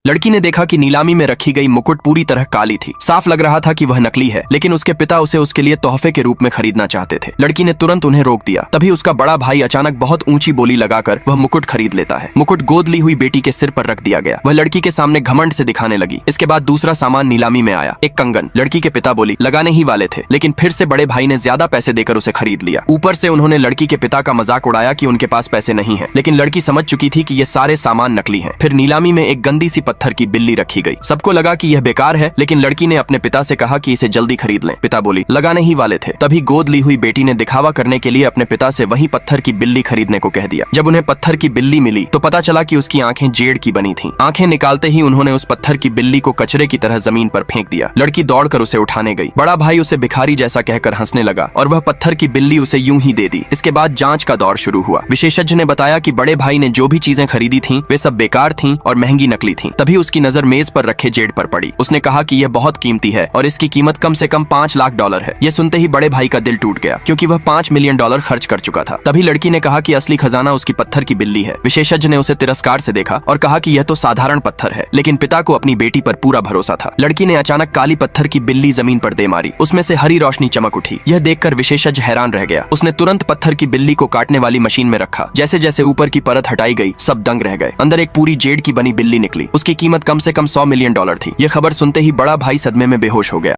लड़की ने देखा कि नीलामी में रखी गई मुकुट पूरी तरह काली थी। साफ लग रहा था कि वह नकली है, लेकिन उसके पिता उसे उसके लिए तोहफे के रूप में खरीदना चाहते थे। लड़की ने तुरंत उन्हें रोक दिया। तभी उसका बड़ा भाई अचानक बहुत ऊंची बोली लगाकर वह मुकुट खरीद लेता है। मुकुट गोद ली हुई बेटी के सिर पर रख दिया गया। वह लड़की के सामने घमंड से दिखाने लगी। इसके बाद दूसरा सामान नीलामी में आया, एक कंगन। लड़की के पिता बोली लगाने ही वाले थे, लेकिन फिर से बड़े भाई ने ज्यादा पैसे देकर उसे खरीद लिया। ऊपर से उन्होंने लड़की के पिता का मजाक उड़ाया कि उनके पास पैसे नहीं है, लेकिन लड़की समझ चुकी थी कि ये सारे सामान नकली हैं। फिर नीलामी में एक गंदी सी पत्थर की बिल्ली रखी गई। सबको लगा कि यह बेकार है, लेकिन लड़की ने अपने पिता से कहा कि इसे जल्दी खरीद लें। पिता बोली लगाने ही वाले थे। तभी गोद ली हुई बेटी ने दिखावा करने के लिए अपने पिता से वही पत्थर की बिल्ली खरीदने को कह दिया। जब उन्हें पत्थर की बिल्ली मिली तो पता चला कि उसकी आंखें जेड की बनी थीं। आंखें निकालते ही उन्होंने उस पत्थर की बिल्ली को कचरे की तरह जमीन पर फेंक दिया। लड़की दौड़कर उसे उठाने गई। बड़ा भाई उसे भिखारी जैसा कहकर हंसने लगा और वह पत्थर की बिल्ली उसे यूं ही दे दी। इसके बाद जांच का दौर शुरू हुआ। विशेषज्ञ ने बताया कि बड़े भाई ने जो भी चीजें खरीदी थीं वे सब बेकार थीं और महंगी नकली थीं। तभी उसकी नजर मेज पर रखे जेड पर पड़ी। उसने कहा कि यह बहुत कीमती है और इसकी कीमत कम से कम $5 लाख है। यह सुनते ही बड़े भाई का दिल टूट गया, क्योंकि वह $5 मिलियन खर्च कर चुका था। तभी लड़की ने कहा कि असली खजाना उसकी पत्थर की बिल्ली है। विशेषज्ञ ने उसे तिरस्कार से देखा और कहा कि यह तो साधारण पत्थर है, लेकिन पिता को अपनी बेटी पर पूरा भरोसा था। लड़की ने अचानक काली पत्थर की बिल्ली जमीन पर दे मारी। उसमें से हरी रोशनी चमक उठी। यह देखकर विशेषज्ञ हैरान रह गया। उसने तुरंत पत्थर की बिल्ली को काटने वाली मशीन में रखा। जैसे जैसे ऊपर की परत हटाई गई, सब दंग रह गए। अंदर एक पूरी जेड की बनी बिल्ली निकली। उसकी कीमत कम से कम $100 मिलियन थी। यह खबर सुनते ही बड़ा भाई सदमे में बेहोश हो गया।